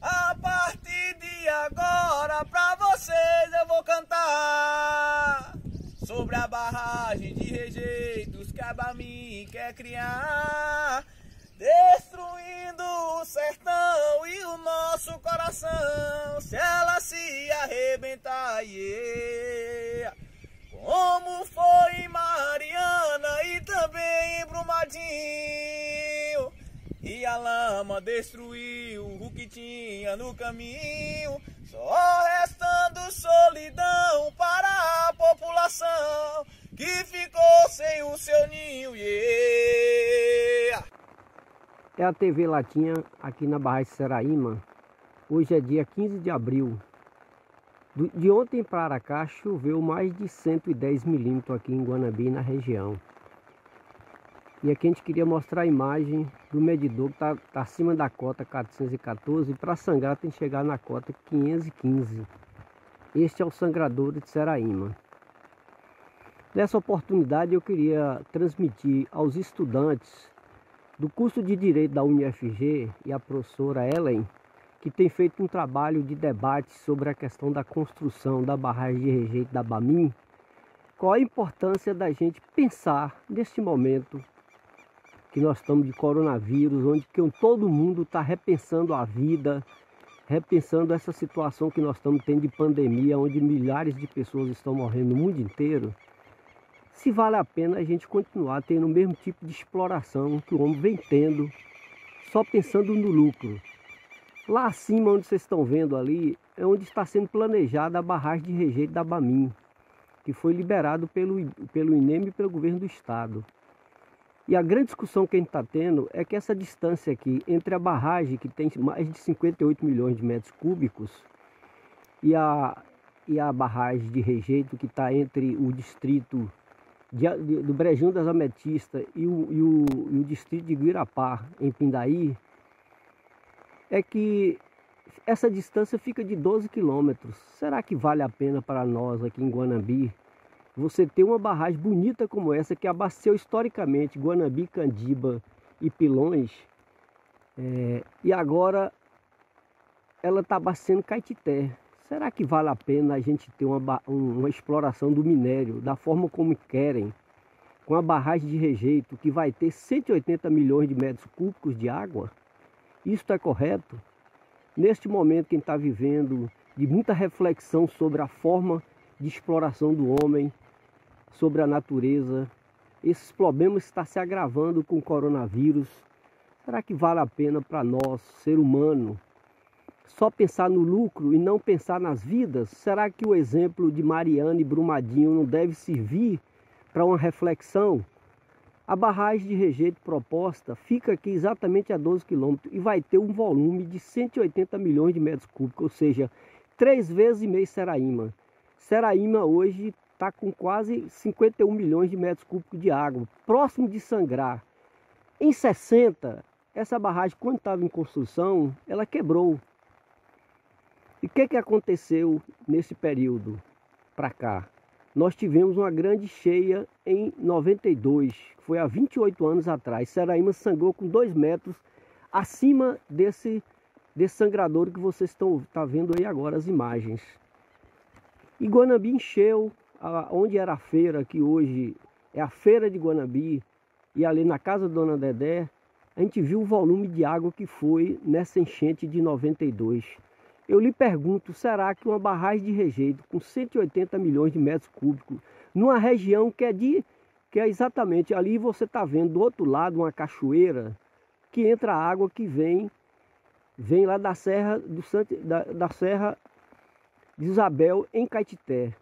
A partir de agora pra vocês eu vou cantar sobre a barragem de rejeitos que a Bamin quer criar, destruindo o sertão e o nosso coração se ela se arrebentar, yeah. Como foi em Mariana e também em Brumadinho, e a lama destruiu o que tinha no caminho, só restando solidão para a população que ficou sem o seu ninho, yeah. É a TV Latinha aqui na Barragem Seraíma. Hoje é dia 15 de abril. De ontem para cá choveu mais de 110 milímetros aqui em Guanabi, na região. E aqui a gente queria mostrar a imagem do medidor que está acima da cota 414. E para sangrar tem que chegar na cota 515. Este é o sangradouro de Seraíma. Nessa oportunidade eu queria transmitir aos estudantes do curso de Direito da UniFG e a professora Ellen, que tem feito um trabalho de debate sobre a questão da construção da barragem de rejeito da Bamin, qual a importância da gente pensar neste momento que nós estamos de coronavírus, onde todo mundo está repensando a vida, repensando essa situação que nós estamos tendo de pandemia, onde milhares de pessoas estão morrendo no mundo inteiro. Se vale a pena a gente continuar tendo o mesmo tipo de exploração que o homem vem tendo, só pensando no lucro. Lá acima, onde vocês estão vendo ali, é onde está sendo planejada a barragem de rejeito da Bamin, que foi liberado pelo INEM e pelo governo do estado. E a grande discussão que a gente está tendo é que essa distância aqui entre a barragem, que tem mais de 58 milhões de metros cúbicos, e a barragem de rejeito que está entre o distrito do Brejão das Ametistas e o distrito de Guirapá, em Pindaí, é que essa distância fica de 12 quilômetros. Será que vale a pena para nós aqui em Guanabi você ter uma barragem bonita como essa, que abasteceu historicamente Guanabi, Candiba e Pilões, e agora ela está abastecendo Caetité? Será que vale a pena a gente ter uma exploração do minério da forma como querem, com a barragem de rejeito que vai ter 180 milhões de metros cúbicos de água? Isso é correto? Neste momento que a gente está vivendo, de muita reflexão sobre a forma de exploração do homem, sobre a natureza, esses problemas estão se agravando com o coronavírus. Será que vale a pena para nós, ser humano, só pensar no lucro e não pensar nas vidas? Será que o exemplo de Mariana e Brumadinho não deve servir para uma reflexão? A barragem de rejeito proposta fica aqui exatamente a 12 quilômetros e vai ter um volume de 180 milhões de metros cúbicos, ou seja, 3 vezes e meio Seraíma. Seraíma hoje está com quase 51 milhões de metros cúbicos de água, próximo de sangrar. Em 60, essa barragem, quando estava em construção, ela quebrou. E o que aconteceu nesse período para cá? Nós tivemos uma grande cheia em 92, que foi há 28 anos atrás. Seraíma sangrou com 2 metros acima desse sangradouro que vocês estão vendo aí agora as imagens. E Guanabi encheu, onde era a feira, que hoje é a feira de Guanabi, e ali na casa da Dona Dedé, a gente viu o volume de água que foi nessa enchente de 92. Eu lhe pergunto, será que uma barragem de rejeito com 180 milhões de metros cúbicos, numa região que é exatamente ali, você está vendo do outro lado uma cachoeira, que entra água que vem lá da Serra da Serra de Isabel, em Caetité.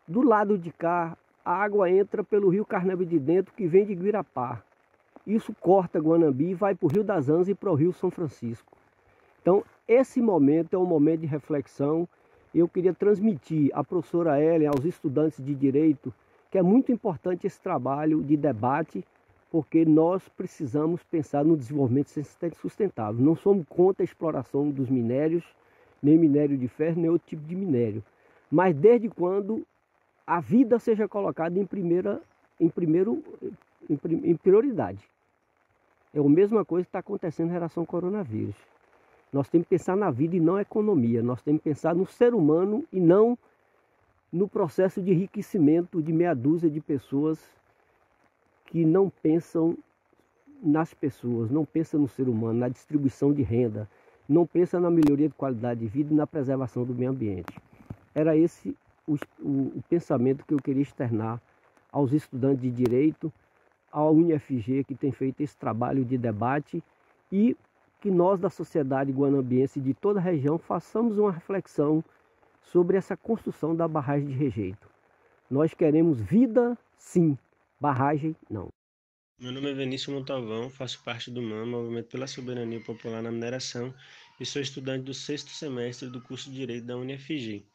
Do lado de cá, a água entra pelo rio Carnaby de Dentro, que vem de Guirapá. Isso corta Guanabi e vai para o Rio das Anzas e para o Rio São Francisco. Então, esse momento é um momento de reflexão. Eu queria transmitir à professora Ellen, aos estudantes de Direito, que é muito importante esse trabalho de debate, porque nós precisamos pensar no desenvolvimento sustentável. Não somos contra a exploração dos minérios, nem minério de ferro, nem outro tipo de minério. Mas desde quando a vida seja colocada em prioridade. É a mesma coisa que está acontecendo em relação ao coronavírus. Nós temos que pensar na vida e não na economia. Nós temos que pensar no ser humano e não no processo de enriquecimento de meia dúzia de pessoas que não pensam nas pessoas, não pensam no ser humano, na distribuição de renda, não pensam na melhoria de qualidade de vida e na preservação do meio ambiente. Era esse o pensamento que eu queria externar aos estudantes de Direito, ao UniFG, que tem feito esse trabalho de debate, e que nós da sociedade guanambiense de toda a região façamos uma reflexão sobre essa construção da barragem de rejeito. Nós queremos vida, sim, barragem, não. Meu nome é Vinícius Montalvão, faço parte do MAM, Movimento pela Soberania Popular na Mineração, e sou estudante do 6º semestre do curso de Direito da UniFG.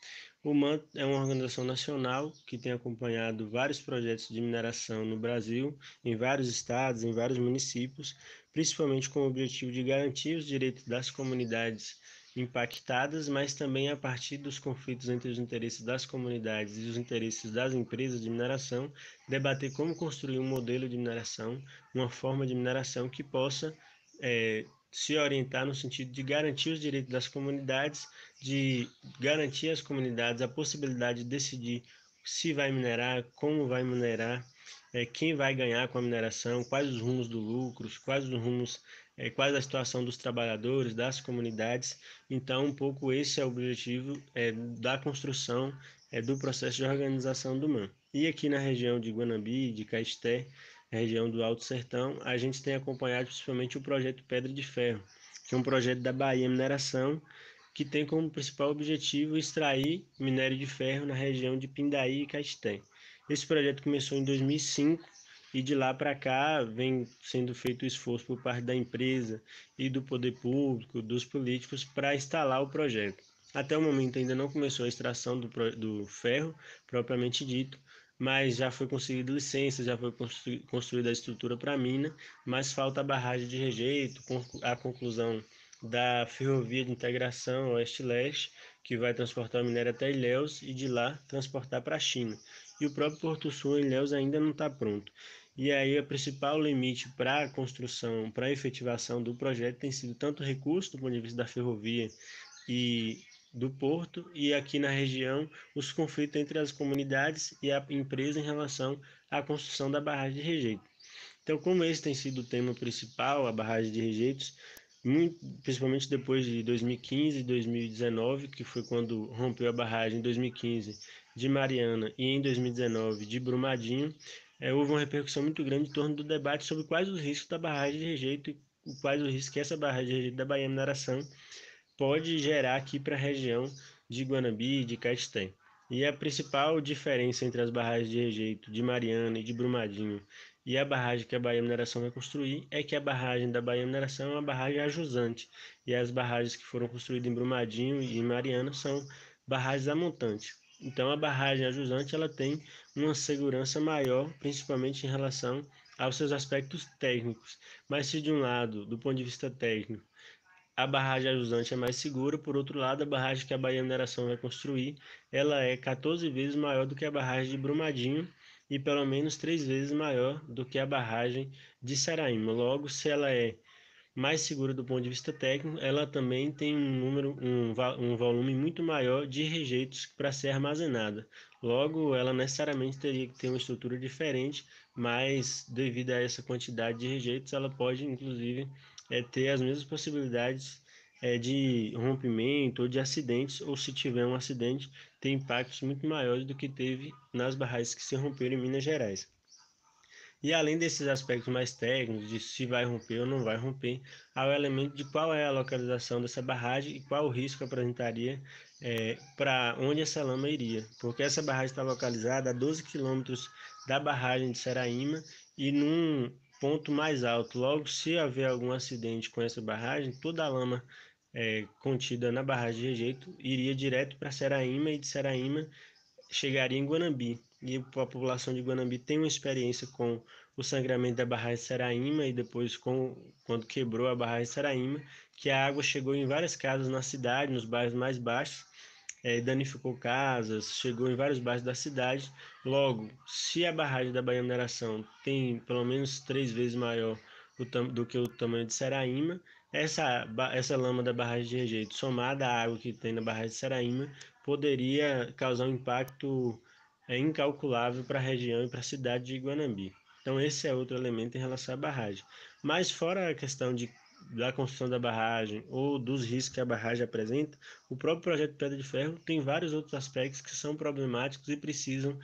O MAM é uma organização nacional que tem acompanhado vários projetos de mineração no Brasil, em vários estados, em vários municípios, principalmente com o objetivo de garantir os direitos das comunidades impactadas, mas também a partir dos conflitos entre os interesses das comunidades e os interesses das empresas de mineração, debater como construir um modelo de mineração, uma forma de mineração que possa se orientar no sentido de garantir os direitos das comunidades, de garantir às comunidades a possibilidade de decidir se vai minerar, como vai minerar, quem vai ganhar com a mineração, quais os rumos do lucro, quais os rumos, quais a situação dos trabalhadores, das comunidades. Então, um pouco esse é o objetivo da construção do processo de organização do MAM. E aqui na região de Guanambi, de Caeté, região do Alto Sertão, a gente tem acompanhado principalmente o projeto Pedra de Ferro, que é um projeto da Bahia Mineração, que tem como principal objetivo extrair minério de ferro na região de Pindaí e Caeté. Esse projeto começou em 2005 e de lá para cá vem sendo feito esforço por parte da empresa e do poder público, dos políticos, para instalar o projeto. Até o momento ainda não começou a extração do ferro, propriamente dito, mas já foi conseguida licença, já foi construída a estrutura para a mina, mas falta a barragem de rejeito, a conclusão da ferrovia de integração oeste-leste, que vai transportar o minério até Ilhéus e de lá transportar para a China. E o próprio Porto Sul em Ilhéus ainda não está pronto. E aí o principal limite para a construção, para a efetivação do projeto tem sido tanto o recurso do ponto de vista da ferrovia e do porto, e aqui na região os conflitos entre as comunidades e a empresa em relação à construção da barragem de rejeito. Então, como esse tem sido o tema principal, a barragem de rejeitos, principalmente depois de 2015 e 2019, que foi quando rompeu a barragem em 2015 de Mariana e em 2019 de Brumadinho, houve uma repercussão muito grande em torno do debate sobre quais os riscos da barragem de rejeito e quais os riscos que essa barragem de rejeito da Bahia Mineração pode gerar aqui para a região de Guanambi e de Caeté. E a principal diferença entre as barragens de rejeito de Mariana e de Brumadinho e a barragem que a Bahia Mineração vai construir é que a barragem da Bahia Mineração é uma barragem ajusante, e as barragens que foram construídas em Brumadinho e em Mariana são barragens a montante. Então a barragem ajusante ela tem uma segurança maior, principalmente em relação aos seus aspectos técnicos. Mas se de um lado, do ponto de vista técnico, a barragem ajusante é mais segura, por outro lado, a barragem que a Bahia Mineração vai construir, ela é 14 vezes maior do que a barragem de Brumadinho e pelo menos 3 vezes maior do que a barragem de Saraíma. Logo, se ela é mais segura do ponto de vista técnico, ela também tem um volume muito maior de rejeitos para ser armazenada. Logo, ela necessariamente teria que ter uma estrutura diferente, mas devido a essa quantidade de rejeitos, ela pode, inclusive, ter as mesmas possibilidades de rompimento ou de acidentes, ou se tiver um acidente, ter impactos muito maiores do que teve nas barragens que se romperam em Minas Gerais. E além desses aspectos mais técnicos, de se vai romper ou não vai romper, há o elemento de qual é a localização dessa barragem e qual o risco apresentaria para onde essa lama iria. Porque essa barragem está localizada a 12 quilômetros da barragem de Saraíma e num ponto mais alto. Logo, se haver algum acidente com essa barragem, toda a lama contida na barragem de rejeito iria direto para Saraíma e de Saraíma chegaria em Guanambi. E a população de Guanambi tem uma experiência com o sangramento da barragem de Saraíma e depois quando quebrou a barragem de Saraíma, que a água chegou em várias casas na cidade, nos bairros mais baixos, danificou casas, chegou em vários bairros da cidade. Logo, se a barragem da Bahia Mineração tem pelo menos 3 vezes maior do que o tamanho de Seraíma, essa lama da barragem de rejeito, somada à água que tem na barragem de Seraíma, poderia causar um impacto incalculável para a região e para a cidade de Guanambi. Então, esse é outro elemento em relação à barragem. Mas, fora a questão da construção da barragem ou dos riscos que a barragem apresenta, o próprio projeto Pedra de Ferro tem vários outros aspectos que são problemáticos e precisam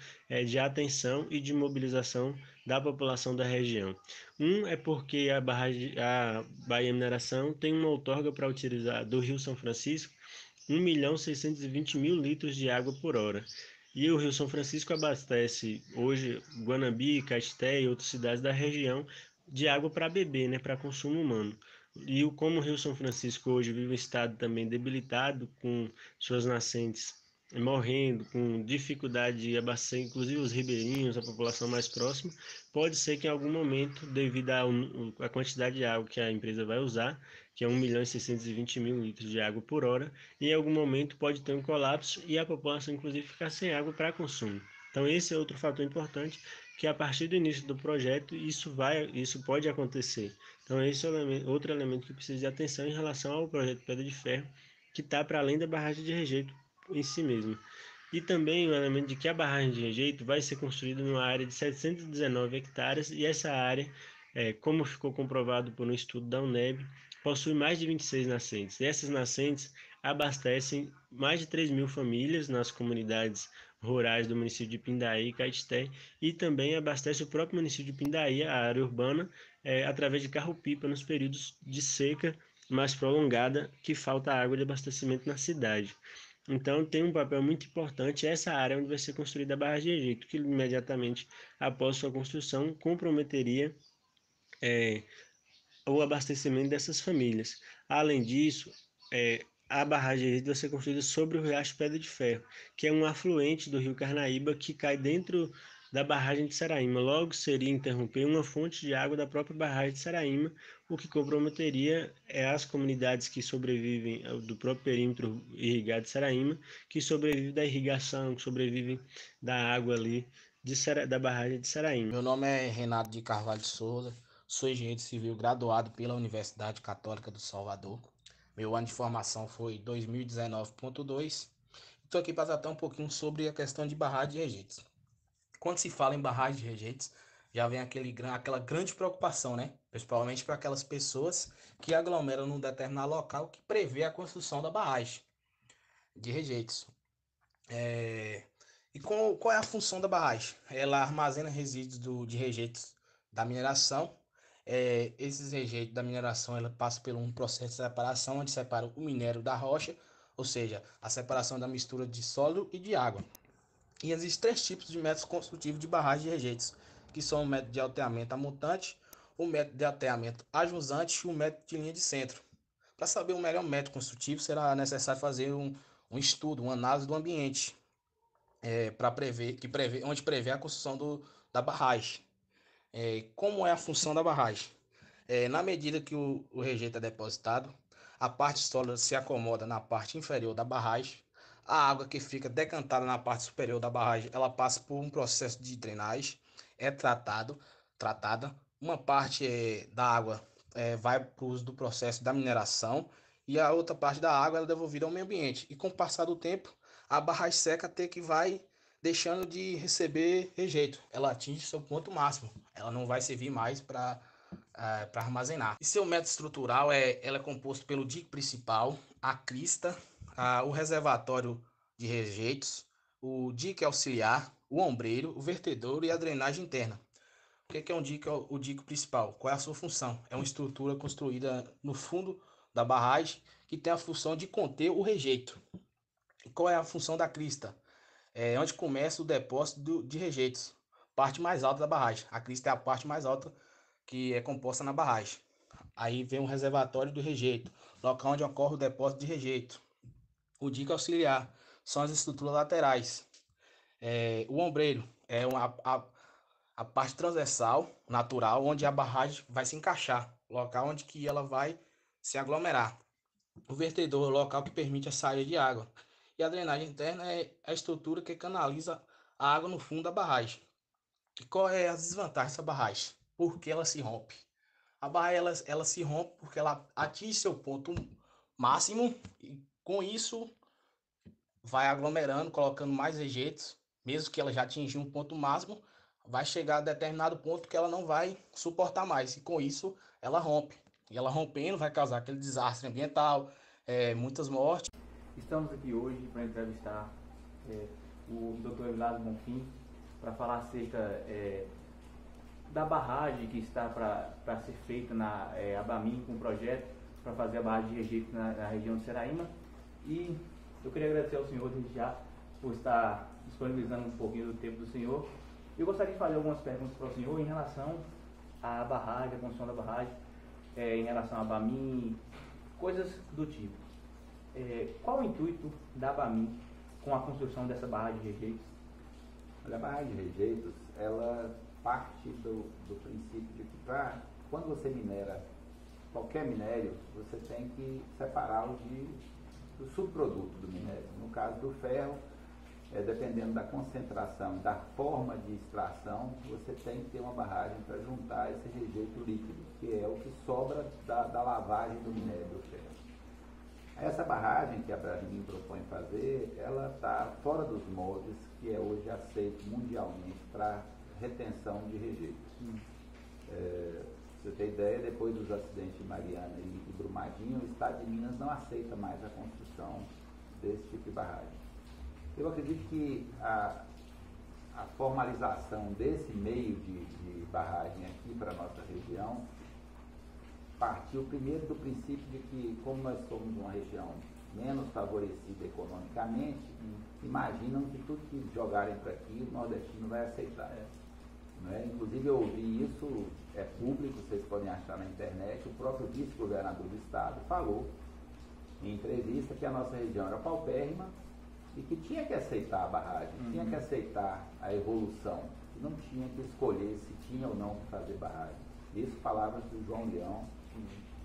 de atenção e de mobilização da população da região. Um é porque a Bahia Mineração tem uma outorga para utilizar do Rio São Francisco 1.620.000 litros de água por hora. E o Rio São Francisco abastece hoje Guanambi, Caeté e outras cidades da região de água para beber, né, para consumo humano. E como o Rio São Francisco hoje vive um estado também debilitado, com suas nascentes morrendo, com dificuldade de abastecer, inclusive os ribeirinhos, a população mais próxima, pode ser que em algum momento, devido à quantidade de água que a empresa vai usar, que é 1.620.000 litros de água por hora, em algum momento pode ter um colapso e a população, inclusive, ficar sem água para consumo. Então, esse é outro fator importante, que a partir do início do projeto, isso pode acontecer. Então, esse é outro elemento que precisa de atenção em relação ao projeto Pedra de Ferro, que está para além da barragem de rejeito em si mesmo. E também o elemento de que a barragem de rejeito vai ser construída numa área de 719 hectares, e essa área, como ficou comprovado por um estudo da UNEB, possui mais de 26 nascentes. E essas nascentes abastecem mais de 3.000 famílias nas comunidades rurais do município de Pindaí e Caeté, e também abastece o próprio município de Pindaí, a área urbana, através de carro-pipa nos períodos de seca mais prolongada, que falta água de abastecimento na cidade. Então, tem um papel muito importante essa área onde vai ser construída a barragem de rejeito, que imediatamente após sua construção comprometeria é, o abastecimento dessas famílias. Além disso, a barragem de rejeito vai ser construída sobre o riacho Pedra de Ferro, que é um afluente do rio Carnaíba que cai dentro da barragem de Saraíma. Logo, seria interromper uma fonte de água da própria barragem de Saraíma, o que comprometeria as comunidades que sobrevivem do próprio perímetro irrigado de Saraíma, que sobrevivem da irrigação, que sobrevivem da água ali da barragem de Saraíma. Meu nome é Renato de Carvalho de Souza, sou engenheiro civil graduado pela Universidade Católica do Salvador. Meu ano de formação foi 2019.2. Estou aqui para tratar um pouquinho sobre a questão de barragem de rejeitos. Quando se fala em barragem de rejeitos, já vem aquela grande preocupação, né? Principalmente para aquelas pessoas que aglomeram num determinado local que prevê a construção da barragem de rejeitos. E qual é a função da barragem? Ela armazena resíduos de rejeitos da mineração. Esses rejeitos da mineração ela passa por um processo de separação, onde separa o minério da rocha, ou seja, a separação da mistura de sólido e de água. E existem 3 tipos de métodos construtivos de barragem de rejeitos, que são o método de alteamento a montante, o método de alteamento a jusante e o método de linha de centro. Para saber o melhor método construtivo, será necessário fazer um estudo, uma análise do ambiente, onde prevê a construção da barragem. Como é a função da barragem? Na medida que o rejeito é depositado, a parte sólida se acomoda na parte inferior da barragem. A água que fica decantada na parte superior da barragem, ela passa por um processo de drenagem, é tratada. Uma parte da água vai para o uso do processo da mineração, e a outra parte da água é devolvida ao meio ambiente. E com o passar do tempo, a barragem seca até que vai deixando de receber rejeito. Ela atinge seu ponto máximo. Ela não vai servir mais para armazenar. E seu método estrutural ela é composto pelo dique principal, a crista, o reservatório de rejeitos, o dique auxiliar, o ombreiro, o vertedouro e a drenagem interna. O que é o dique principal? Qual é a sua função? É uma estrutura construída no fundo da barragem que tem a função de conter o rejeito. E qual é a função da crista? É onde começa o depósito de rejeitos, parte mais alta da barragem. A crista é a parte mais alta que é composta na barragem. Aí vem o reservatório do rejeito, local onde ocorre o depósito de rejeito. O dique auxiliar são as estruturas laterais. O ombreiro é a parte transversal, natural, onde a barragem vai se encaixar, local onde que ela vai se aglomerar. O vertedor é o local que permite a saída de água. E a drenagem interna é a estrutura que canaliza a água no fundo da barragem. E qual é a desvantagem dessa barragem? Por que ela se rompe? A barragem ela se rompe porque ela atinge seu ponto máximo e com isso vai aglomerando, colocando mais rejeitos, mesmo que ela já atingiu um ponto máximo, vai chegar a determinado ponto que ela não vai suportar mais e com isso ela rompe. E ela rompendo vai causar aquele desastre ambiental, muitas mortes. Estamos aqui hoje para entrevistar o Dr. Evilásio Bonfim para falar acerca da barragem que está para ser feita na Abamin, com um projeto para fazer a barragem de rejeito na região de Seraíma. E eu queria agradecer ao senhor desde já por estar disponibilizando um pouquinho do tempo do senhor. Eu gostaria de fazer algumas perguntas para o senhor em relação à barragem, à construção da barragem, em relação à Abamin, coisas do tipo. Qual o intuito da Abamin com a construção dessa barragem de rejeitos? A barragem de rejeitos, ela parte do princípio de que quando você minera qualquer minério, você tem que separá-lo do subproduto do minério. No caso do ferro, dependendo da concentração e da forma de extração, você tem que ter uma barragem para juntar esse rejeito líquido, que é o que sobra da lavagem do minério do ferro. Essa barragem que a Abamin propõe fazer, ela está fora dos moldes que é hoje aceito mundialmente para retenção de rejeitos. Você tem ideia, depois dos acidentes de Mariana e Brumadinho, o Estado de Minas não aceita mais a construção desse tipo de barragem. Eu acredito que a formalização desse meio de barragem aqui para a nossa região partiu primeiro do princípio de que, como nós somos uma região menos favorecida economicamente, imaginam que tudo que jogarem para aqui o nordestino vai aceitar. Inclusive eu ouvi isso, é público, vocês podem achar na internet, o próprio vice-governador do estado falou em entrevista que a nossa região era paupérrima e que tinha que aceitar a barragem, tinha que aceitar a evolução, que não tinha que escolher se tinha ou não que fazer barragem. Isso palavras do João Leão,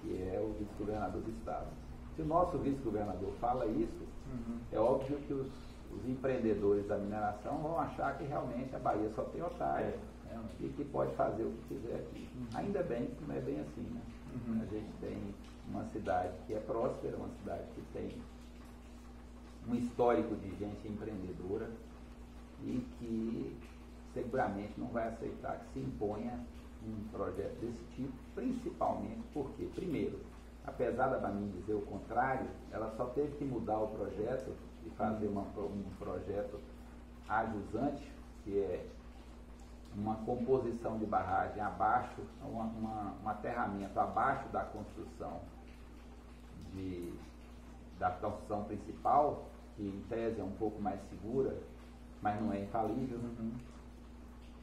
que é o vice-governador do estado. Se o nosso vice-governador fala isso, é óbvio que os empreendedores da mineração vão achar que realmente a Bahia só tem otário e que pode fazer o que quiser aqui. Ainda bem que não é bem assim, né? A gente tem uma cidade que é próspera, uma cidade que tem um histórico de gente empreendedora e que seguramente não vai aceitar que se imponha um projeto desse tipo, principalmente porque, primeiro, apesar da Abamin dizer o contrário, ela só teve que mudar o projeto e fazer um projeto ajusante, que é uma composição de barragem abaixo, um aterramento abaixo da construção da construção principal, que em tese é um pouco mais segura, mas não é infalível,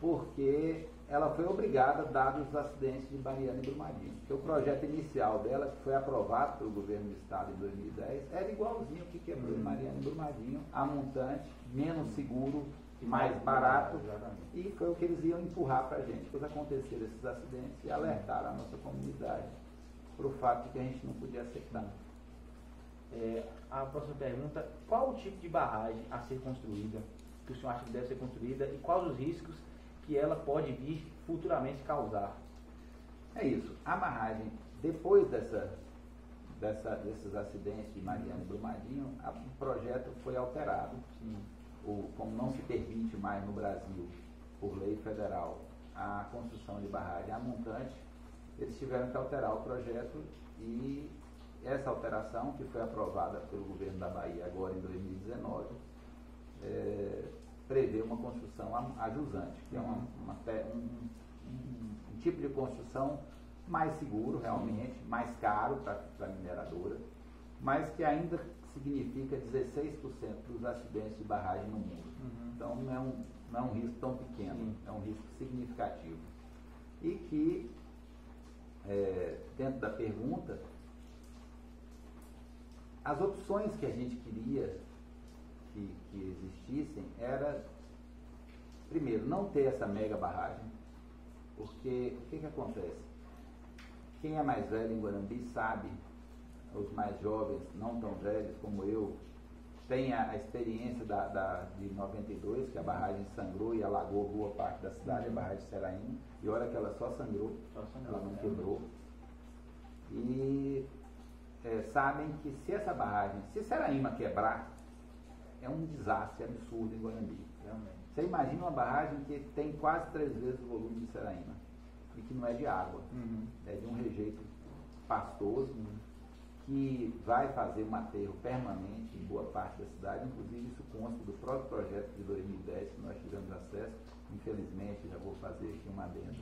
porque ela foi obrigada, dados os acidentes de Mariana e Brumadinho. Porque o projeto inicial dela, que foi aprovado pelo governo do estado em 2010, era igualzinho ao que quebrou em Mariana e Brumadinho, a montante, menos seguro, mais barato, e foi o que eles iam empurrar para a gente. Depois aconteceram esses acidentes e alertaram a nossa comunidade para o fato de que a gente não podia aceitar. A próxima pergunta: qual o tipo de barragem a ser construída, que o senhor acha que deve ser construída, e quais os riscos que ela pode vir futuramente causar? É isso. A barragem, depois desses acidentes de Mariana e Brumadinho, o projeto foi alterado. Como não se permite mais no Brasil, por lei federal, a construção de barragem a montante, eles tiveram que alterar o projeto e essa alteração, que foi aprovada pelo governo da Bahia agora em 2019, prevê uma construção ajusante, que é um tipo de construção mais seguro realmente, mais caro para a mineradora, mas que ainda significa 16% dos acidentes de barragem no mundo. Então não é um risco tão pequeno, é um risco significativo. E que, dentro da pergunta, as opções que a gente queria que existissem era, primeiro, não ter essa mega barragem, porque o que acontece? Quem é mais velho em Guarambi sabe, os mais jovens, não tão velhos como eu, tem a experiência de 92, que a barragem sangrou e alagou boa parte da cidade, a barragem de Seraíma, e olha que ela só sangrou, ela não quebrou. E sabem que se essa barragem, se Seraíma quebrar, é um desastre absurdo em Guanambi. Realmente. Você imagina uma barragem que tem quase 3 vezes o volume de Seraíma, e que não é de água, é de um rejeito pastoso, que vai fazer um aterro permanente em boa parte da cidade. Inclusive isso consta do próprio projeto de 2010 que nós tivemos acesso. Infelizmente, já vou fazer aqui uma adenda.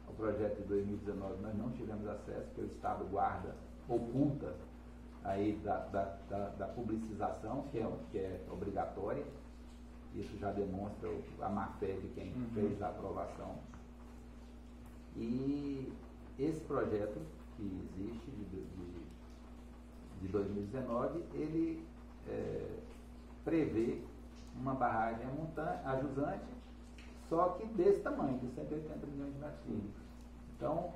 Ao projeto de 2019 nós não tivemos acesso, porque o Estado guarda, oculta aí da publicização, que é obrigatória. Isso já demonstra a má-fé de quem fez a aprovação. E esse projeto que existe de 2019, ele prevê uma barragem a jusante, só que desse tamanho, de 180 milhões de metros cúbicos. Então,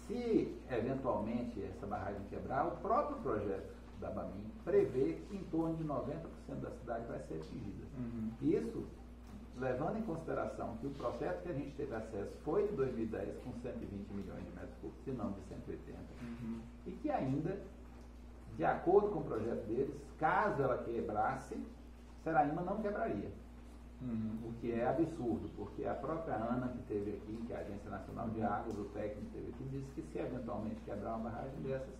se eventualmente essa barragem quebrar, o próprio projeto da BAMIN prevê que em torno de 90% da cidade vai ser atingida. Isso levando em consideração que o processo que a gente teve acesso foi de 2010 com 120 milhões de metros cúbicos, e não de 180, e que ainda, de acordo com o projeto deles, caso ela quebrasse, Seraíma não quebraria. O que é absurdo, porque a própria ANA que teve aqui, que é a Agência Nacional de Águas, o técnico que teve aqui, disse que se eventualmente quebrar uma barragem dessas,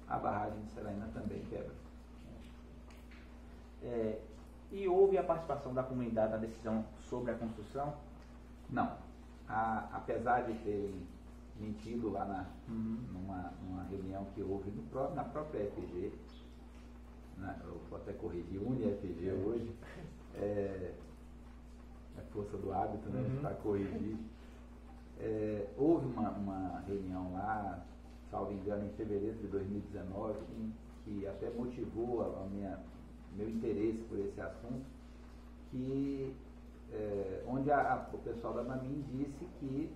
a barragem de Seraíma também quebra. E houve a participação da comunidade na decisão sobre a construção? Não. Apesar de terem mentido lá numa reunião que houve na própria FG, eu vou até corrigir, UniFG hoje, é força do hábito, né, para corrigir. Houve uma reunião lá, salvo engano, em fevereiro de 2019, que até motivou meu interesse por esse assunto, onde o pessoal da BAMIN disse que,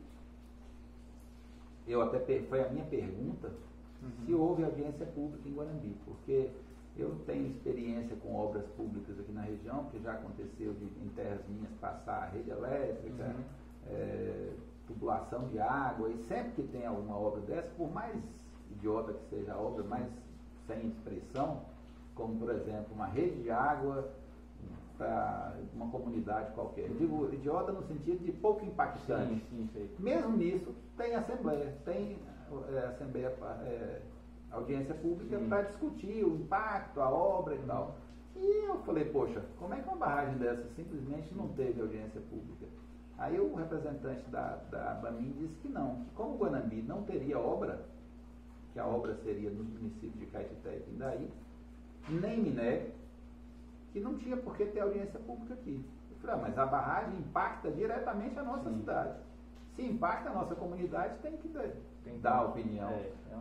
foi a minha pergunta, se houve audiência pública em Guanambi, porque eu tenho experiência com obras públicas aqui na região, porque já aconteceu em terras minhas passar a rede elétrica, tubulação de água, e sempre que tem alguma obra dessa, por mais idiota que seja a obra, mais sem expressão, como por exemplo uma rede de água para uma comunidade qualquer. Eu digo idiota no sentido de pouco impactante. Sim. Mesmo nisso, tem assembleia, audiência pública para discutir o impacto, a obra e tal. E eu falei, poxa, como é que uma barragem dessa simplesmente não teve audiência pública? Aí o representante da BAMIN disse que não, que como Guanambi não teria obra, que a obra seria nos municípios de Caetité e Pindaí, nem Minério, que não tinha por que ter audiência pública aqui. Eu falei, mas a barragem impacta diretamente a nossa cidade. Se impacta a nossa comunidade, tem que dar opinião.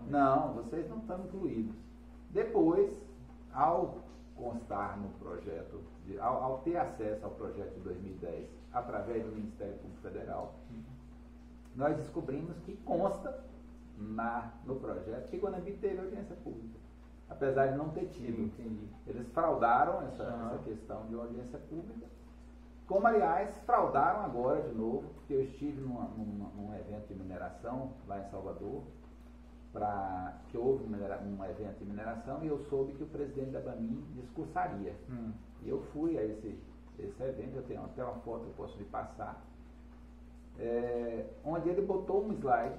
Não, vocês não estão incluídos. Depois, ao constar no projeto, ao ter acesso ao projeto de 2010, através do Ministério Público Federal, nós descobrimos que consta no projeto que Guanambi teve audiência pública, apesar de não ter tido. Eles fraudaram essa questão de audiência pública, como aliás fraudaram agora de novo, porque eu estive num evento de mineração lá em Salvador, que houve um evento de mineração, e eu soube que o presidente da BAMIN discursaria. E eu fui a esse evento, eu tenho até uma foto que eu posso lhe passar, onde ele botou um slide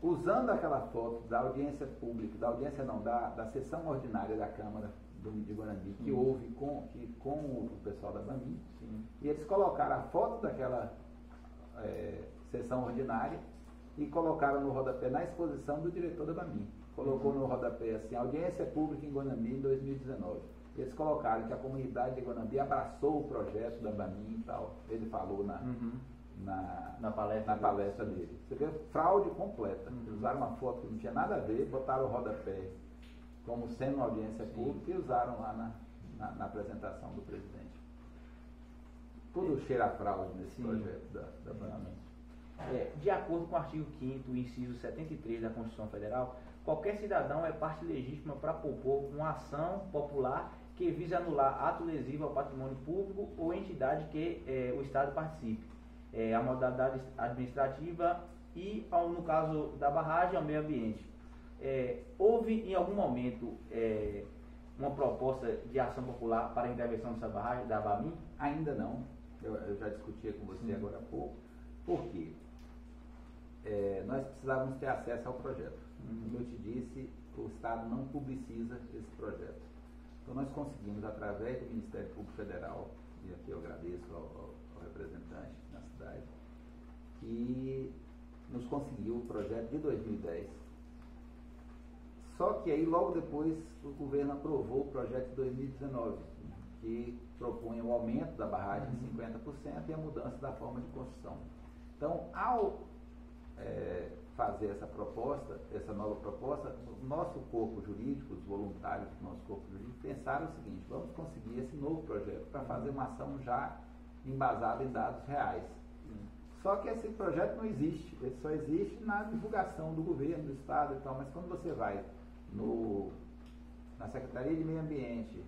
usando aquela foto da audiência pública, da sessão ordinária da Câmara de Guanambi, que houve com o pessoal da BAMIN, e eles colocaram a foto daquela sessão ordinária e colocaram no rodapé, na exposição do diretor da BAMIN. Colocou no rodapé assim, audiência pública em Guanambi em 2019. Eles colocaram que a comunidade de Guanambi abraçou o projeto da BAMIN e tal. Ele falou na palestra dele. Você vê, fraude completa. Eles usaram uma foto que não tinha nada a ver, botaram o rodapé como sendo uma audiência pública e usaram lá na apresentação do presidente. Tudo cheira a fraude nesse projeto da BAMIN. De acordo com o artigo 5º, inciso 73 da Constituição Federal, qualquer cidadão é parte legítima para propor uma ação popular que visa anular ato lesivo ao patrimônio público ou entidade que o Estado participe, a modalidade administrativa e, no caso da barragem, ao meio ambiente. Houve em algum momento uma proposta de ação popular para a intervenção dessa barragem, da ABAMIM? Ainda não. Eu já discutia com você agora há pouco. Por quê? Nós precisávamos ter acesso ao projeto. Como eu te disse, o Estado não publiciza esse projeto. Então nós conseguimos, através do Ministério Público Federal, e aqui eu agradeço ao representante na cidade, que nos conseguiu o projeto de 2010. Só que aí logo depois o governo aprovou o projeto de 2019, que propõe o aumento da barragem em 50% e a mudança da forma de construção. Então, ao fazer essa proposta, essa nova proposta, o nosso corpo jurídico, os voluntários do nosso corpo jurídico, pensaram o seguinte: vamos conseguir esse novo projeto para fazer uma ação já embasada em dados reais. Só que esse projeto não existe, ele só existe na divulgação do governo, do Estado e tal, mas quando você vai na Secretaria de Meio Ambiente,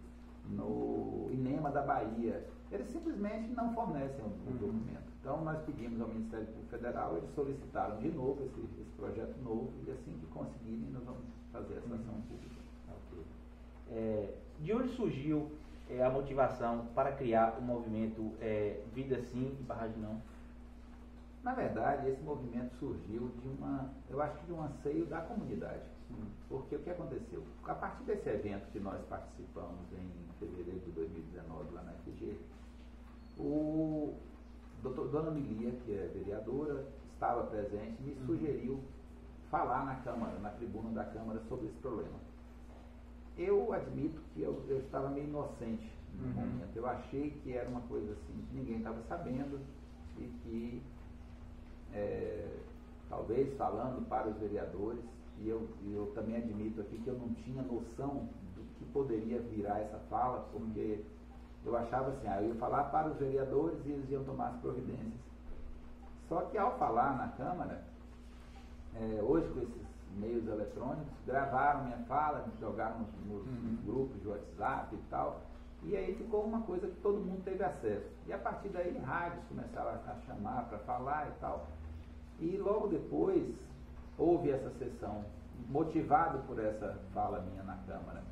no INEMA da Bahia, eles simplesmente não fornecem o documento. Então nós pedimos ao Ministério Público Federal, eles solicitaram de novo esse projeto novo, e assim que conseguirem nós vamos fazer essa ação pública. De onde surgiu a motivação para criar o movimento Vida Sim e Barragem Não? Na verdade, esse movimento surgiu eu acho que de um anseio da comunidade. Porque o que aconteceu? A partir desse evento que nós participamos em fevereiro de 2019 lá na FG, o Dona Milia, que é vereadora, estava presente e me sugeriu falar na Câmara, na tribuna da Câmara, sobre esse problema. Eu admito que eu estava meio inocente no momento. Eu achei que era uma coisa assim que ninguém estava sabendo e que talvez falando para os vereadores, e eu também admito aqui que eu não tinha noção do que poderia virar essa fala, porque eu achava assim, eu ia falar para os vereadores e eles iam tomar as providências. Só que ao falar na Câmara, hoje com esses meios eletrônicos, gravaram minha fala, jogaram nos grupos de WhatsApp e tal, e aí ficou uma coisa que todo mundo teve acesso. E a partir daí rádios começaram a chamar para falar e tal. E logo depois houve essa sessão, motivado por essa fala minha na Câmara.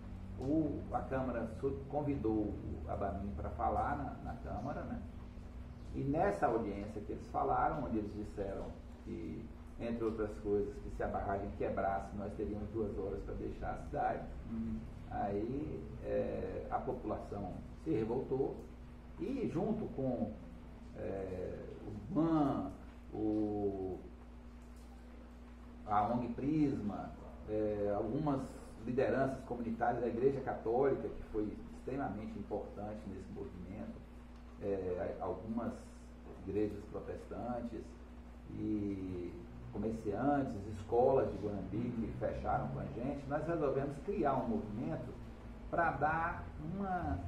A Câmara convidou a ABAMIM para falar na Câmara, né? E nessa audiência que eles falaram, onde eles disseram que, entre outras coisas, que se a barragem quebrasse, nós teríamos 2 horas para deixar a cidade. Aí a população se revoltou e, junto com o MAN, a ONG Prisma, algumas lideranças comunitárias da Igreja Católica, que foi extremamente importante nesse movimento, algumas igrejas protestantes e comerciantes, escolas de Guanambi que fecharam com a gente, nós resolvemos criar um movimento para dar uma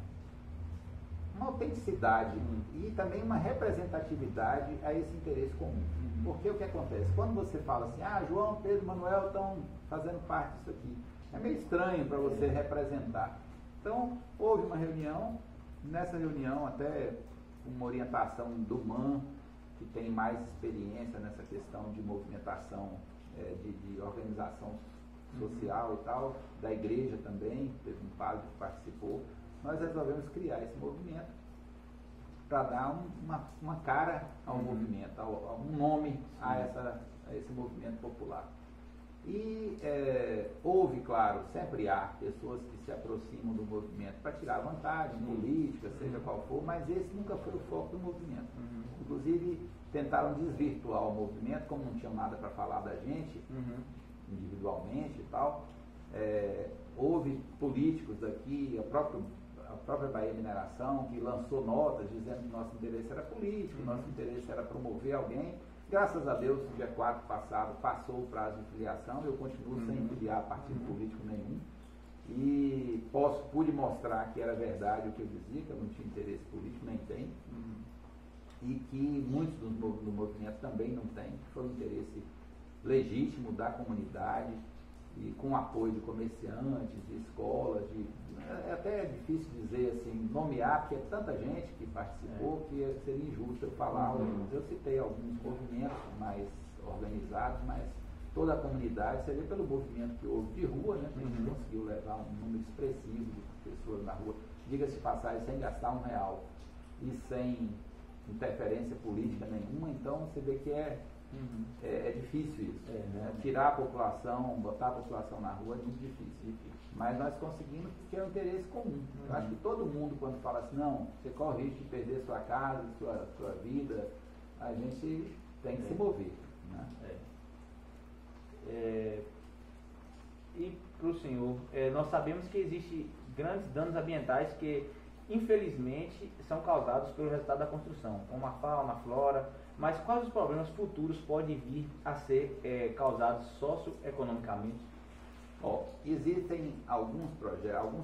autenticidade e também uma representatividade a esse interesse comum. Porque o que acontece? Quando você fala assim, João, Pedro, Manuel estão fazendo parte disso aqui, é meio estranho para você representar. Então, houve uma reunião, nessa reunião até uma orientação do MAN, que tem mais experiência nessa questão de movimentação, de organização social e tal, da igreja também, teve um padre que participou. Nós resolvemos criar esse movimento para dar uma cara ao movimento, um nome a esse movimento popular. E houve, claro, sempre há pessoas que se aproximam do movimento para tirar vantagem política, seja qual for, mas esse nunca foi o foco do movimento. Inclusive, tentaram desvirtuar o movimento, como não tinham nada para falar da gente, individualmente e tal. Houve políticos daqui, a própria Bahia Mineração, que lançou notas dizendo que nosso interesse era político, nosso interesse era promover alguém. Graças a Deus, no dia 4 passado, passou o prazo de filiação, eu continuo sem filiar partido político nenhum. E pude mostrar que era verdade o que eu dizia, que eu não tinha interesse político, nem tenho. E que muitos do movimento também não têm, que foi um interesse legítimo da comunidade, e com apoio de comerciantes, de escolas, é até difícil dizer assim, nomear, porque é tanta gente que participou que seria injusto eu falar alguns. Eu citei alguns movimentos mais organizados, mas toda a comunidade, você vê pelo movimento que houve de rua, né? A gente conseguiu levar um número expressivo de pessoas na rua, diga-se de passagem, sem gastar R$1 e sem interferência política nenhuma, então você vê que é difícil isso. Né? Tirar a população, botar a população na rua é muito difícil. Mas nós conseguimos porque é um interesse comum. Eu acho que todo mundo, quando fala assim, não, você corre o risco de perder sua casa, sua vida, a gente tem que se mover. Né? E para o senhor, nós sabemos que existem grandes danos ambientais que, infelizmente, são causados pelo resultado da construção, como a fauna, a flora, mas quais os problemas futuros podem vir a ser causados socioeconomicamente? Existem alguns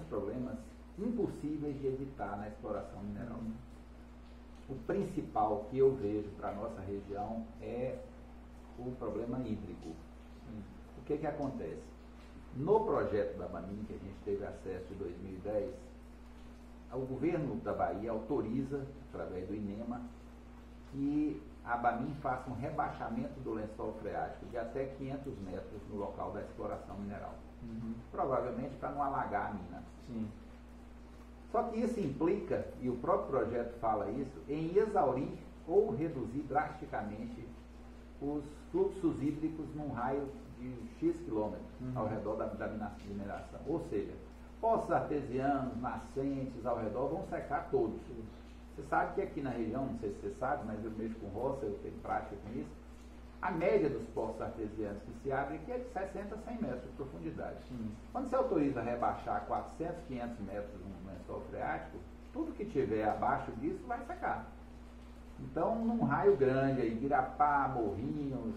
problemas impossíveis de evitar na exploração mineral. O principal que eu vejo para a nossa região é o problema hídrico. O que acontece? No projeto da Bamin, que a gente teve acesso em 2010, o governo da Bahia autoriza, através do INEMA, que a Bamin faça um rebaixamento do lençol freático de até 500 metros no local da exploração mineral. Provavelmente para não alagar a mina. Sim. Só que isso implica, e o próprio projeto fala isso, em exaurir ou reduzir drasticamente os fluxos hídricos num raio de X quilômetros ao redor da mineração. Ou seja, poços artesianos, nascentes ao redor vão secar todos. Você sabe que aqui na região, não sei se você sabe, mas eu mexo com roça, eu tenho prática com isso, a média dos poços artesianos que se abrem aqui é de 60 a 100 metros de profundidade. Quando você autoriza rebaixar 400, 500 metros no lençol freático, tudo que tiver abaixo disso vai secar. Então, num raio grande aí, Birapá, Morrinhos,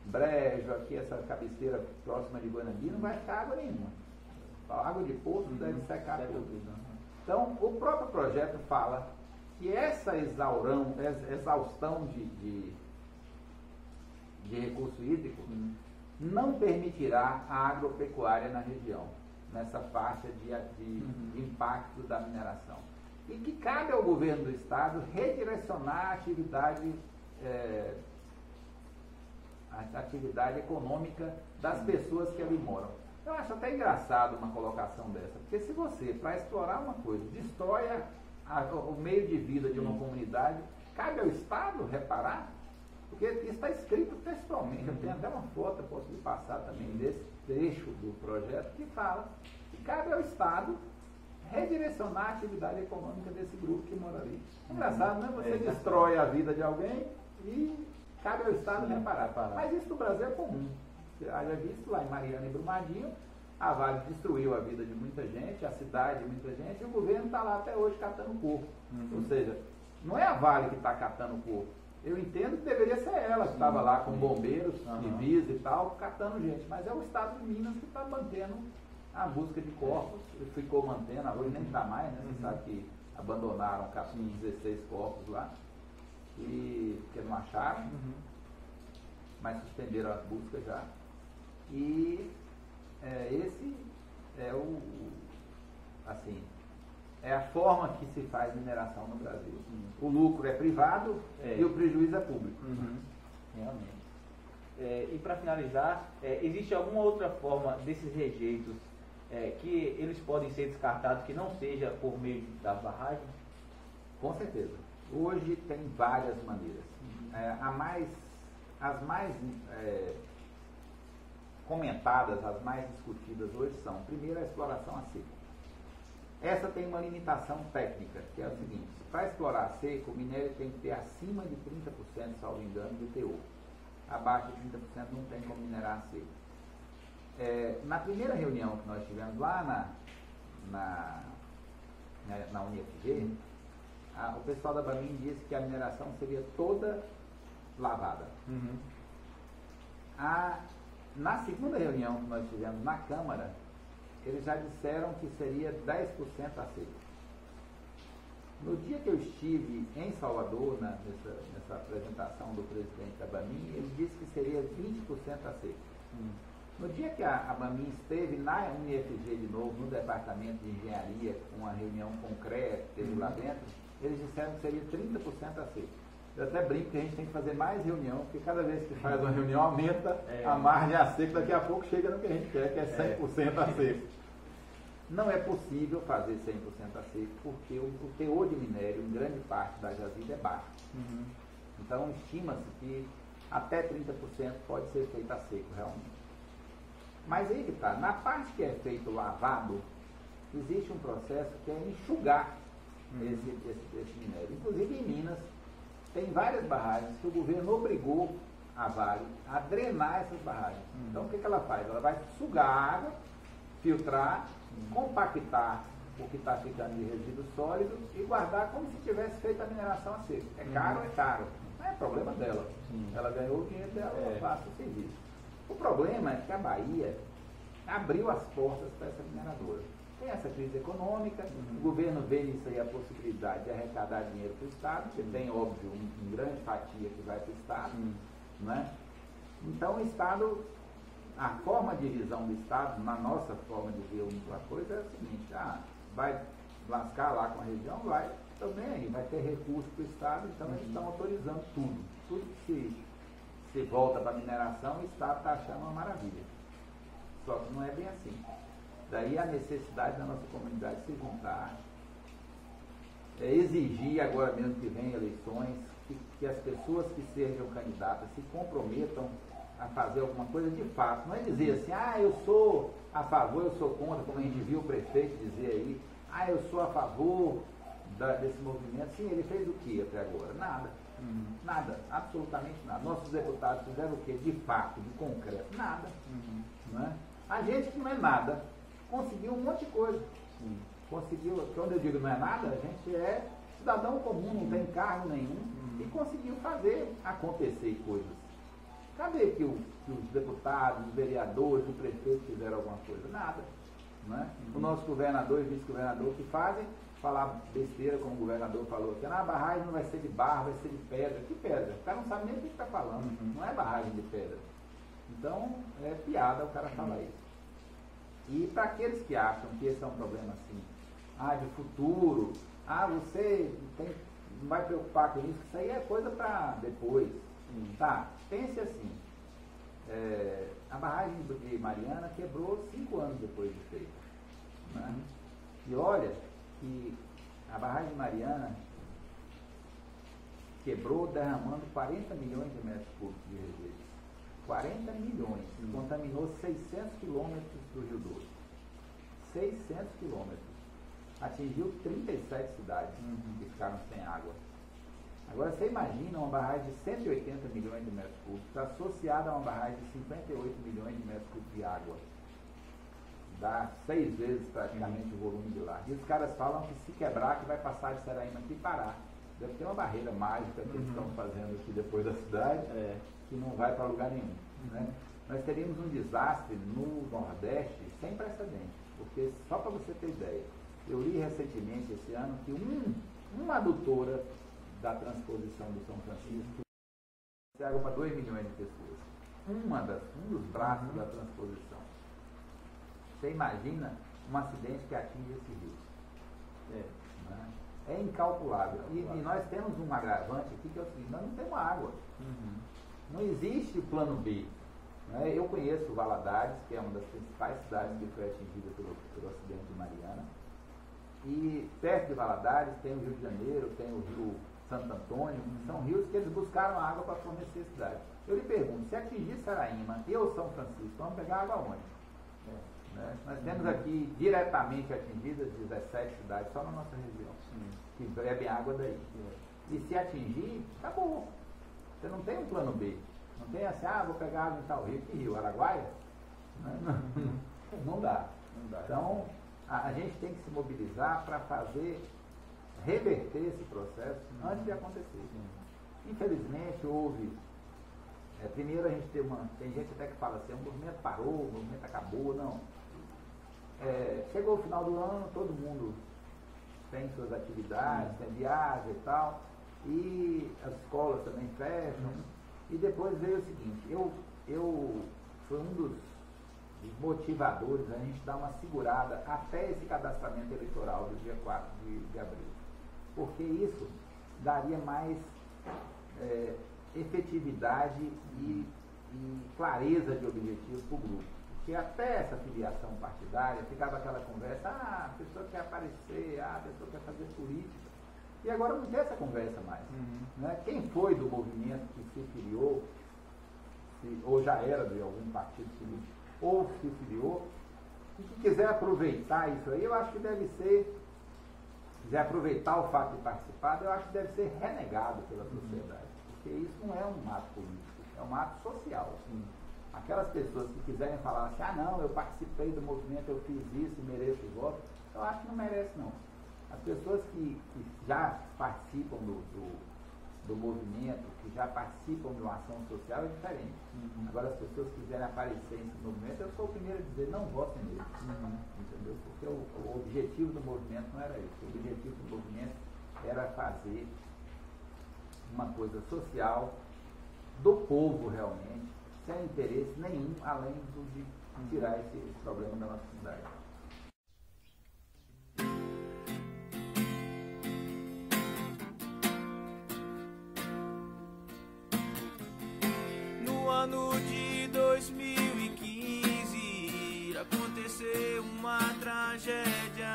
Brejo, aqui essa cabeceira próxima de Guanambi, não vai ficar água nenhuma. A água de poço deve secar tudo. Então, o próprio projeto fala que essa exaustão de recurso hídrico não permitirá a agropecuária na região, nessa faixa de impacto da mineração. E que cabe ao governo do estado redirecionar a atividade econômica das pessoas que ali moram. Eu acho até engraçado uma colocação dessa, porque se você, para explorar uma coisa, destrói o meio de vida de uma comunidade, cabe ao estado reparar, porque isso está escrito textualmente. Eu tenho até uma foto, eu posso lhe passar também desse trecho do projeto, que fala que cabe ao estado redirecionar a atividade econômica desse grupo que mora ali. Engraçado, né? Você destrói a vida de alguém e cabe ao estado reparar. Mas isso no Brasil é comum. Você haja visto lá em Mariana e Brumadinho, a Vale destruiu a vida de muita gente, a cidade de muita gente, e o governo está lá até hoje catando corpo. Ou seja, não é a Vale que está catando corpo. Eu entendo que deveria ser ela que estava lá com bombeiros, civis e tal, catando gente. Mas é o estado de Minas que está mantendo a busca de corpos. Ele ficou mantendo, hoje nem está mais, né? Você sabe que abandonaram 16 corpos lá, porque não acharam, mas suspenderam as buscas já. E esse é é a forma que se faz mineração no Brasil. O lucro é privado e o prejuízo é público. Realmente. E para finalizar, existe alguma outra forma desses rejeitos que eles podem ser descartados que não seja por meio das barragens? Com certeza. Hoje tem várias maneiras. As mais comentadas, as mais discutidas hoje são, primeiro, a exploração a seco. Essa tem uma limitação técnica, que é o seguinte: para explorar a seco, o minério tem que ter acima de 30%, salvo engano, de teor. Abaixo de 30% não tem como minerar a seco. Na primeira reunião que nós tivemos lá na UniFG, o pessoal da Bamin disse que a mineração seria toda lavada. Na segunda reunião que nós tivemos na Câmara, eles já disseram que seria 10% a seco. No dia que eu estive em Salvador, nessa apresentação do presidente da Bamin, ele disse que seria 20% a seco. No dia que a Bamin esteve na UniFG de novo, no departamento de engenharia, com uma reunião concreta, teve lá dentro, eles disseram que seria 30% a seco. Eu até brinco que a gente tem que fazer mais reunião, porque cada vez que faz uma reunião aumenta a margem a seco, daqui a pouco chega no que a gente quer, que é 100% a seco. Não é possível fazer 100% a seco, porque o teor de minério em grande parte da jazida é baixo. Então estima-se que até 30% pode ser feito a seco realmente. Mas aí que está, na parte que é feito lavado, existe um processo que é enxugar esse minério. Inclusive em Minas, tem várias barragens que o governo obrigou a Vale a drenar essas barragens. Então o que ela faz? Ela vai sugar a água, filtrar, compactar o que está ficando de resíduo sólido e guardar como se tivesse feito a mineração a seco. É caro, é caro. Não é problema dela. Ela ganhou o dinheiro dela, ela faz o serviço. O problema é que a Bahia abriu as portas para essa mineradora. Tem essa crise econômica, o governo vê nisso aí a possibilidade de arrecadar dinheiro para o Estado, porque tem, óbvio, uma grande fatia que vai para o Estado, né? Então o Estado, a forma de visão do Estado, na nossa forma de ver uma coisa, é a seguinte: vai lascar lá com a região, vai também aí, vai ter recurso para o Estado, então eles estão autorizando tudo. Tudo que se volta para a mineração, o Estado está achando uma maravilha. Só que não é bem assim. Daí a necessidade da nossa comunidade se juntar, exigir agora mesmo que vem eleições, que as pessoas que sejam candidatas se comprometam a fazer alguma coisa de fato. Não é dizer assim, eu sou a favor, eu sou contra, como a gente viu o prefeito dizer aí, eu sou a favor desse movimento. Sim, ele fez o que até agora? Nada. Nada, absolutamente nada. Nossos deputados fizeram o que? De fato, de concreto? Nada. Não é? A gente que não é nada, conseguiu um monte de coisa. Conseguiu, quando eu digo não é nada, a gente é cidadão comum, não tem cargo nenhum, e conseguiu fazer acontecer coisas. Cadê que os deputados, os vereadores, o prefeito fizeram alguma coisa? Nada. Não é? O nosso governador e vice-governador que fazem falar besteira, como o governador falou, que a barragem não vai ser de barro, vai ser de pedra. Que pedra? O cara não sabe nem o que está falando. Não é barragem de pedra. Então, é piada o cara falar isso. E para aqueles que acham que esse é um problema assim, de futuro, você não vai preocupar com isso, que isso aí é coisa para depois. Tá, pense assim, a barragem de Mariana quebrou 5 anos depois de feita. Né? E olha que a barragem de Mariana quebrou derramando 40 milhões de metros cúbicos de resíduos. 40 milhões. Contaminou 600 quilômetros do Rio Doce. 600 quilômetros. Atingiu 37 cidades que ficaram sem água. Agora você imagina uma barragem de 180 milhões de metros cúbicos associada a uma barragem de 58 milhões de metros cúbicos de água. Dá 6 vezes praticamente o volume de lá. E os caras falam que se quebrar, que vai passar de Seraíma aqui e parar. Deve ter uma barreira mágica que eles estão fazendo aqui depois da cidade, que não vai para lugar nenhum. Né? Nós teríamos um desastre no Nordeste sem precedentes. Porque, só para você ter ideia, eu li recentemente esse ano que uma adutora da transposição do São Francisco tem água para 2 milhões de pessoas. Um dos braços da transposição. Você imagina um acidente que atinge esse rio. Né? É incalculável. E nós temos um agravante aqui que é o seguinte: nós não temos água. Não existe o plano B. Né? Eu conheço Valadares, que é uma das principais cidades que foi atingida pelo acidente de Mariana. E perto de Valadares tem o Rio de Janeiro, tem o Rio Santo Antônio, são rios que eles buscaram água para fornecer a cidade. Eu lhe pergunto, se atingir Seraíma e o São Francisco, vamos pegar água onde? Né? Nós temos aqui diretamente atingidas 17 cidades só na nossa região, que bebem água daí. E se atingir, acabou. Você não tem um plano B. Não tem assim, vou pegar água em tal rio. Que rio? Araguaia? Não dá. Então, a gente tem que se mobilizar para reverter esse processo antes de acontecer. Infelizmente, houve... primeiro a gente tem gente até que fala assim, o movimento parou, o movimento acabou. Não. Chegou o final do ano, todo mundo tem suas atividades, tem viagem e tal, e as escolas também fecham. E depois veio o seguinte, eu fui um dos motivadores, a gente dá uma segurada até esse cadastramento eleitoral do dia 4 de abril. Porque isso daria mais efetividade e clareza de objetivos para o grupo. Porque até essa filiação partidária ficava aquela conversa, a pessoa quer aparecer, a pessoa quer fazer política. E agora não tem essa conversa mais. Né? Quem foi do movimento que se filiou, ou já era de algum partido político, ou se filiou, e que quiser aproveitar isso aí, eu acho que deve ser, quiser aproveitar o fato de participar, eu acho que deve ser renegado pela sociedade. Porque isso não é um ato político, é um ato social. Aquelas pessoas que quiserem falar assim, não, eu participei do movimento, eu fiz isso e mereço o voto, eu acho que não merece não. As pessoas que já participam do movimento, que já participam de uma ação social é diferente. Agora, as pessoas que quiserem aparecer nesse movimento, eu sou o primeiro a dizer, não votem neles. Entendeu? Porque o objetivo do movimento não era isso. O objetivo do movimento era fazer uma coisa social do povo realmente, sem interesse nenhum, além de tirar esse problema da nossa cidade. No ano de 2015 aconteceu uma tragédia.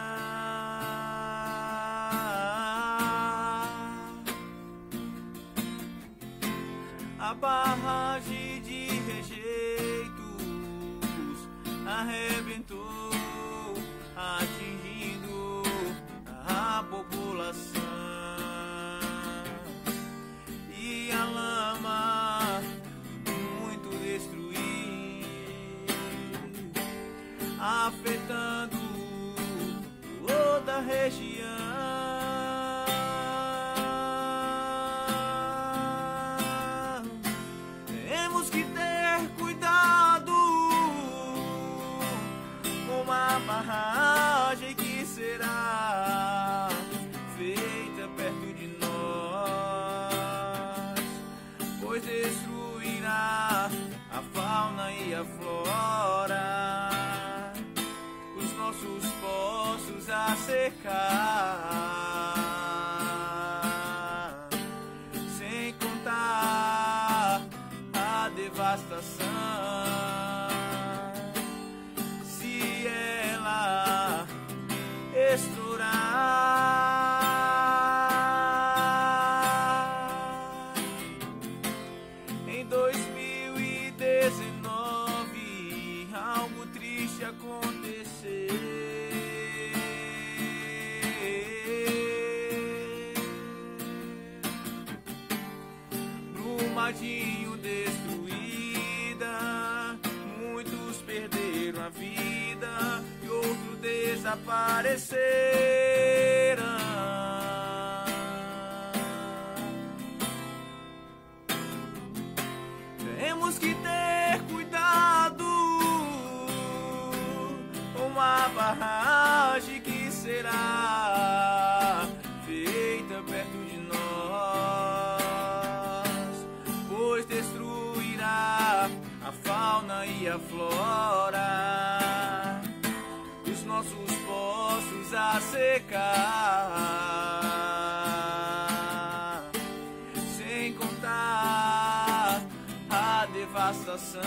A barragem de rejeitos arrebentou, atingindo a população. E a lama muito destruiu, afetando toda a região. Temos que ter cuidado com a barragem que será feita perto de nós, pois destruirá a fauna e a flora, os nossos poços a secar, sem contar a devastação se ela estourar. Em 2019 algo triste aconteceu. Brumadinho destruída, muitos perderam a vida e outros desapareceram. Temos que ter cuidado com a barragem que será feita perto de nós, pois destruirá a fauna e a flora, os nossos poços a secar, sem contar a devastação